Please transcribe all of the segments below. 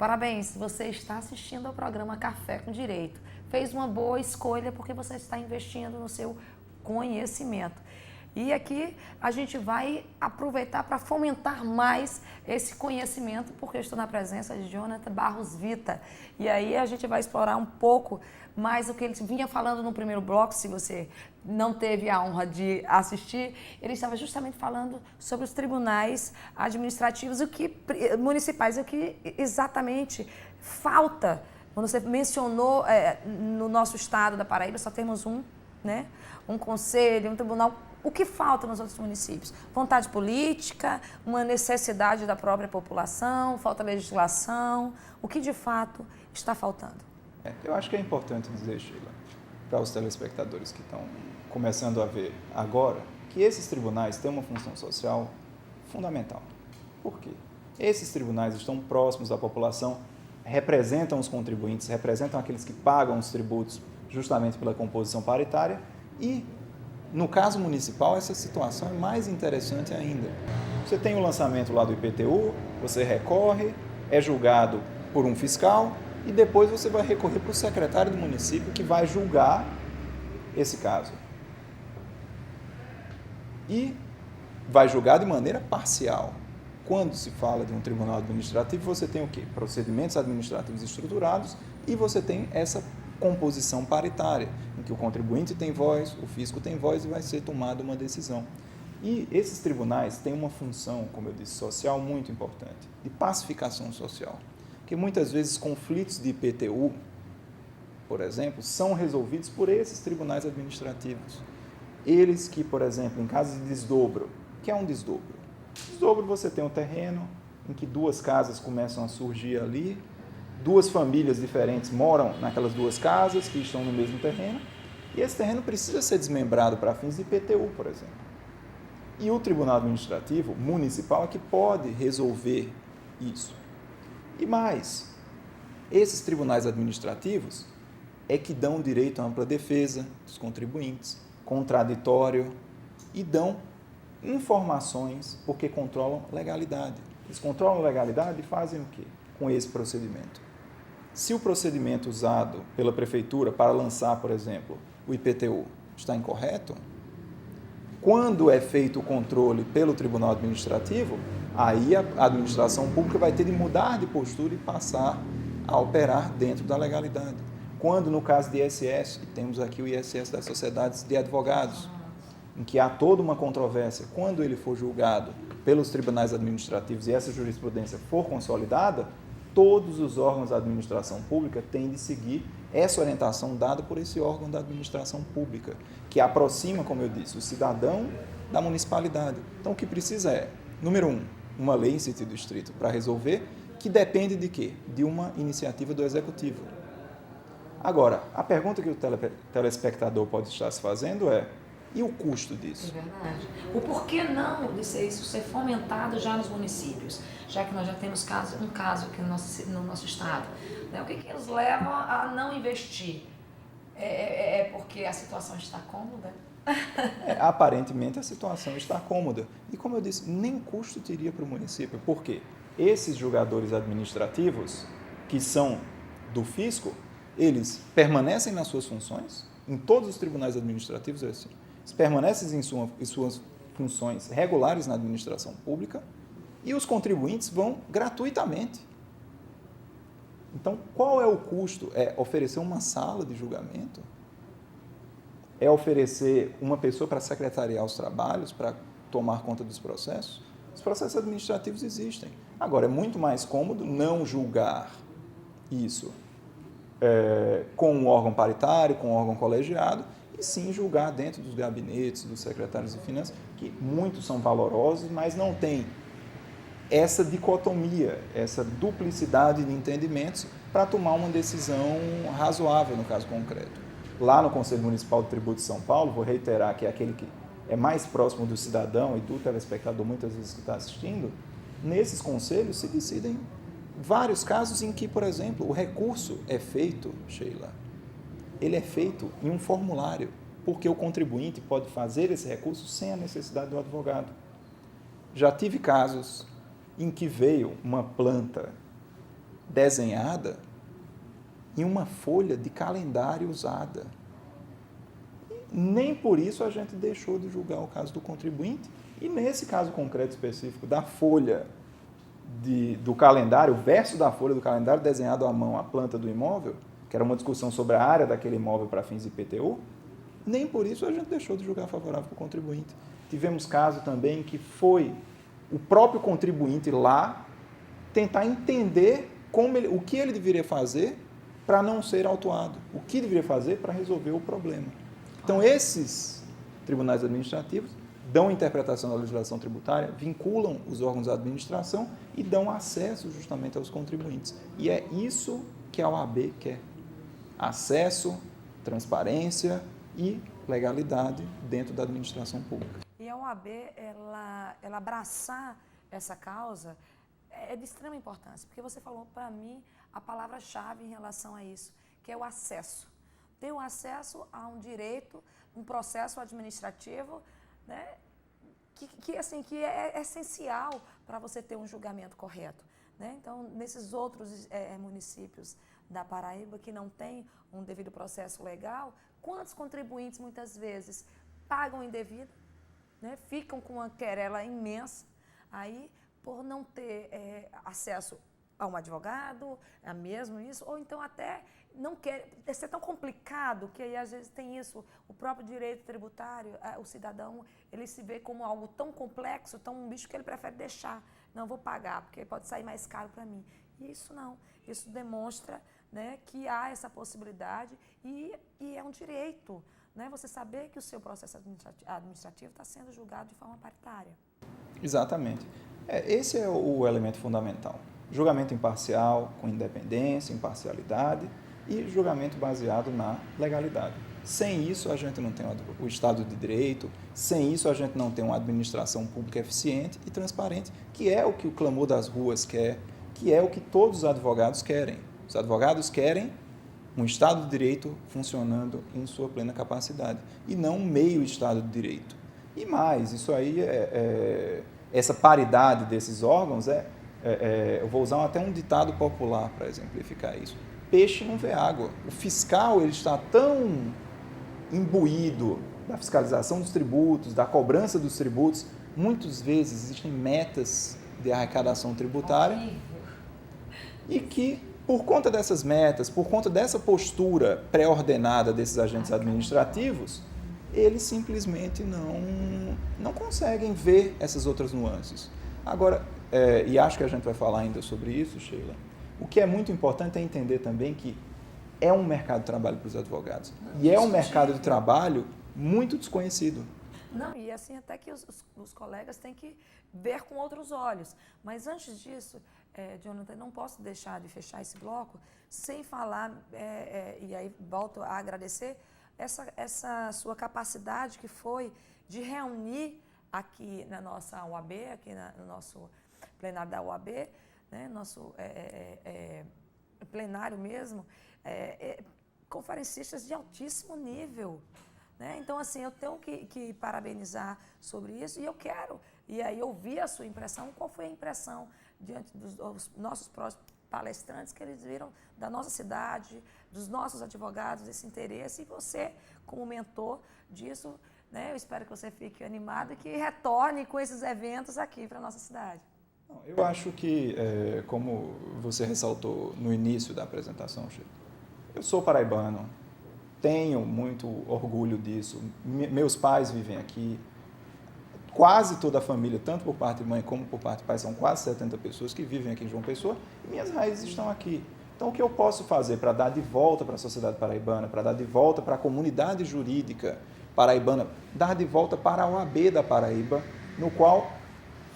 Parabéns, você está assistindo ao programa Café com Direito. Fez uma boa escolha porque você está investindo no seu conhecimento. E aqui a gente vai aproveitar para fomentar mais esse conhecimento, porque eu estou na presença de Jonathan Barros Vita. E aí a gente vai explorar um pouco mais o que ele vinha falando no primeiro bloco. Se você não teve a honra de assistir, ele estava justamente falando sobre os tribunais administrativos municipais, o que exatamente falta. Quando você mencionou, no nosso estado da Paraíba só temos um, né? Um conselho, um tribunal. O que falta nos outros municípios? Vontade política, uma necessidade da própria população, falta legislação. O que de fato está faltando? Eu acho que é importante dizer, Sheila, para os telespectadores que estão começando a ver agora, que esses tribunais têm uma função social fundamental. Por quê? Esses tribunais estão próximos da população, representam os contribuintes, representam aqueles que pagam os tributos justamente pela composição paritária e, no caso municipal, essa situação é mais interessante ainda. Você tem o lançamento lá do IPTU, você recorre, é julgado por um fiscal e depois você vai recorrer para o secretário do município que vai julgar esse caso. E vai julgar de maneira parcial. Quando se fala de um tribunal administrativo, você tem o quê? Procedimentos administrativos estruturados e você tem essa composição paritária, em que o contribuinte tem voz, o fisco tem voz e vai ser tomada uma decisão. E esses tribunais têm uma função, como eu disse, social muito importante, de pacificação social. Porque muitas vezes conflitos de IPTU, por exemplo, são resolvidos por esses tribunais administrativos. Eles que, por exemplo, em caso de desdobro, que é um desdobro? Desdobro, você tem um terreno em que duas casas começam a surgir ali, duas famílias diferentes moram naquelas duas casas que estão no mesmo terreno, e esse terreno precisa ser desmembrado para fins de IPTU, por exemplo. E o Tribunal Administrativo Municipal é que pode resolver isso. E mais, esses tribunais administrativos é que dão direito à ampla defesa dos contribuintes, contraditório, e dão informações porque controlam legalidade. Eles controlam legalidade e fazem o quê com esse procedimento? Se o procedimento usado pela prefeitura para lançar, por exemplo, o IPTU está incorreto, quando é feito o controle pelo Tribunal Administrativo, aí a administração pública vai ter de mudar de postura e passar a operar dentro da legalidade. Quando, no caso de ISS, temos aqui o ISS das Sociedades de Advogados, em que há toda uma controvérsia, quando ele for julgado pelos tribunais administrativos e essa jurisprudência for consolidada, todos os órgãos da administração pública têm de seguir essa orientação dada por esse órgão da administração pública, que aproxima, como eu disse, o cidadão da municipalidade. Então, o que precisa é, número 1, uma lei em sentido estrito para resolver, que depende de quê? De uma iniciativa do Executivo. Agora, a pergunta que o telespectador pode estar se fazendo é, e o custo disso? É verdade. O porquê não de isso ser fomentado já nos municípios, já que nós já temos um caso aqui no nosso estado. Né? O que nos leva a não investir? É porque a situação está cômoda? Aparentemente a situação está cômoda. E como eu disse, nem custo teria para o município. Por quê? Esses julgadores administrativos, que são do fisco, eles permanecem nas suas funções, em todos os tribunais administrativos é assim. Eles permanecem em suas funções regulares na administração pública e os contribuintes vão gratuitamente. Então, qual é o custo? É oferecer uma sala de julgamento? É oferecer uma pessoa para secretariar os trabalhos, para tomar conta dos processos? Os processos administrativos existem. Agora, é muito mais cômodo não julgar isso com um órgão paritário, com um órgão colegiado, e sim julgar dentro dos gabinetes dos secretários de finanças, que muitos são valorosos, mas não têm essa dicotomia, essa duplicidade de entendimentos para tomar uma decisão razoável no caso concreto. Lá no Conselho Municipal de Tributo de São Paulo, vou reiterar que é aquele que é mais próximo do cidadão e do telespectador muitas vezes que está assistindo, nesses conselhos se decidem vários casos em que, por exemplo, o recurso é feito, Sheila, ele é feito em um formulário, porque o contribuinte pode fazer esse recurso sem a necessidade do advogado. Já tive casos em que veio uma planta desenhada em uma folha de calendário usada. Nem por isso a gente deixou de julgar o caso do contribuinte. E nesse caso concreto específico da folha do calendário, o verso da folha do calendário desenhado à mão, a planta do imóvel, que era uma discussão sobre a área daquele imóvel para fins de IPTU, nem por isso a gente deixou de julgar favorável para o contribuinte. Tivemos caso também que foi o próprio contribuinte lá tentar entender o que ele deveria fazer para não ser autuado, o que deveria fazer para resolver o problema. Então, esses tribunais administrativos dão interpretação da legislação tributária, vinculam os órgãos da administração e dão acesso justamente aos contribuintes. E é isso que a OAB quer. Acesso, transparência e legalidade dentro da administração pública. E a OAB, ela abraçar essa causa é de extrema importância, porque você falou para mim a palavra-chave em relação a isso, que é o acesso. Ter o acesso a um direito, um processo administrativo, né, que é essencial para você ter um julgamento correto. Né? Então, nesses outros municípios da Paraíba que não tem um devido processo legal, quantos contribuintes muitas vezes pagam indevido, né? Ficam com uma querela imensa, aí por não ter acesso a um advogado, é mesmo isso, ou então até não quer, é tão complicado que aí às vezes tem isso, o próprio direito tributário, o cidadão, ele se vê como algo tão complexo, tão um bicho que ele prefere deixar, não vou pagar, porque pode sair mais caro para mim. E isso não, isso demonstra, né, que há essa possibilidade e é um direito, né, você saber que o seu processo administrativo está sendo julgado de forma paritária. Exatamente. Esse é o elemento fundamental. Julgamento imparcial, com independência, imparcialidade e julgamento baseado na legalidade. Sem isso, a gente não tem o Estado de Direito, sem isso, a gente não tem uma administração pública eficiente e transparente, que é o que o clamor das ruas quer, que é o que todos os advogados querem. Os advogados querem um Estado de Direito funcionando em sua plena capacidade e não um meio Estado de Direito. E mais, isso aí, essa paridade desses órgãos eu vou usar até um ditado popular para exemplificar isso. Peixe não vê água. O fiscal ele está tão imbuído da fiscalização dos tributos, da cobrança dos tributos, muitas vezes existem metas de arrecadação tributária e que, por conta dessas metas, por conta dessa postura pré-ordenada desses agentes administrativos, eles simplesmente não conseguem ver essas outras nuances. Agora, e acho que a gente vai falar ainda sobre isso, Sheila, o que é muito importante é entender também que é um mercado de trabalho para os advogados. E é um mercado de trabalho muito desconhecido. Não, e assim até que os colegas têm que ver com outros olhos. Mas antes disso, Jonathan, não posso deixar de fechar esse bloco sem falar, e aí volto a agradecer, essa sua capacidade que foi de reunir aqui na nossa UAB, aqui no nosso plenário da UAB, né, nosso plenário mesmo, conferencistas de altíssimo nível. Né? Então, assim, eu tenho que parabenizar sobre isso e eu quero, e aí ouvir a sua impressão, qual foi a impressão diante dos nossos próximos palestrantes que eles viram da nossa cidade, dos nossos advogados, esse interesse, e você, como mentor disso, né, eu espero que você fique animado e que retorne com esses eventos aqui para a nossa cidade. Eu acho que, como você ressaltou no início da apresentação, Chico, eu sou paraibano, tenho muito orgulho disso, meus pais vivem aqui, quase toda a família, tanto por parte de mãe como por parte de pai, são quase 70 pessoas que vivem aqui em João Pessoa, e minhas raízes estão aqui. Então, o que eu posso fazer para dar de volta para a sociedade paraibana, para dar de volta para a comunidade jurídica paraibana, dar de volta para a OAB da Paraíba, no qual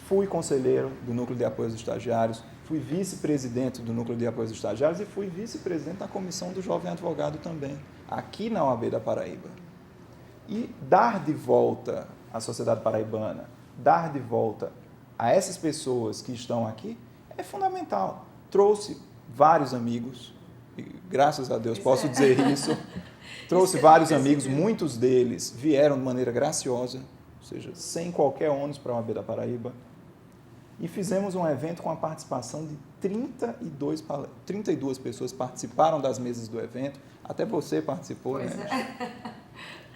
fui conselheiro do Núcleo de Apoio aos Estagiários, fui vice-presidente do Núcleo de Apoio aos Estagiários e fui vice-presidente da Comissão do Jovem Advogado também, aqui na OAB da Paraíba. E dar de volta à sociedade paraibana, dar de volta a essas pessoas que estão aqui, é fundamental. Trouxe vários amigos, e graças a Deus posso dizer isso, trouxe vários amigos, muitos deles vieram de maneira graciosa, ou seja, sem qualquer ônus para a OAB da Paraíba. E fizemos um evento com a participação de 32 pessoas participaram das mesas do evento. Até você participou, pois né?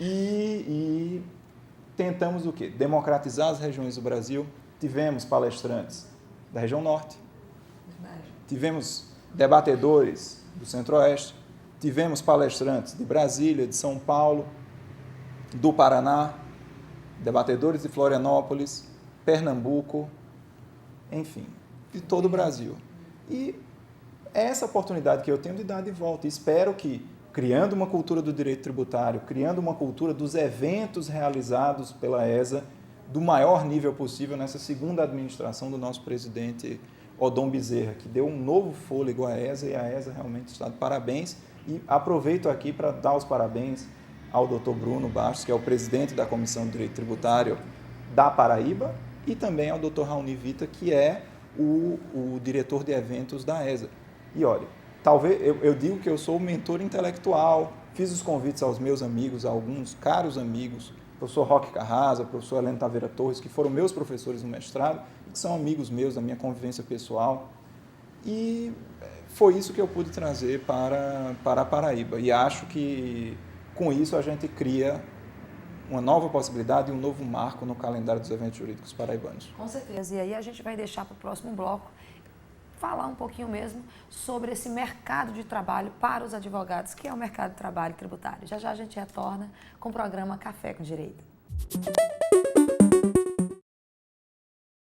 E tentamos o quê? Democratizar as regiões do Brasil. Tivemos palestrantes da região norte. Verdade. Tivemos debatedores do Centro-Oeste. Tivemos palestrantes de Brasília, de São Paulo, do Paraná, debatedores de Florianópolis, Pernambuco, enfim, de todo o Brasil. E é essa oportunidade que eu tenho de dar de volta. Espero que, criando uma cultura do direito tributário, criando uma cultura dos eventos realizados pela ESA, do maior nível possível nessa segunda administração do nosso presidente Odon Bezerra, que deu um novo fôlego à ESA, e a ESA realmente está de parabéns. E aproveito aqui para dar os parabéns ao Dr. Bruno Bastos, que é o presidente da Comissão de Direito Tributário da Paraíba, e também ao Dr. Raoni Vita, que é o diretor de eventos da ESA. E olha, talvez eu digo que eu sou o mentor intelectual, fiz os convites aos meus amigos, a alguns caros amigos, professor Roque Carrasa, professor Heleno Taveira Torres, que foram meus professores no mestrado, que são amigos meus da minha convivência pessoal. E foi isso que eu pude trazer para a Paraíba. E acho que com isso a gente cria uma nova possibilidade e um novo marco no calendário dos eventos jurídicos paraibanos. Com certeza. E aí a gente vai deixar para o próximo bloco falar um pouquinho mesmo sobre esse mercado de trabalho para os advogados, que é o mercado de trabalho tributário. Já já a gente retorna com o programa Café com Direito.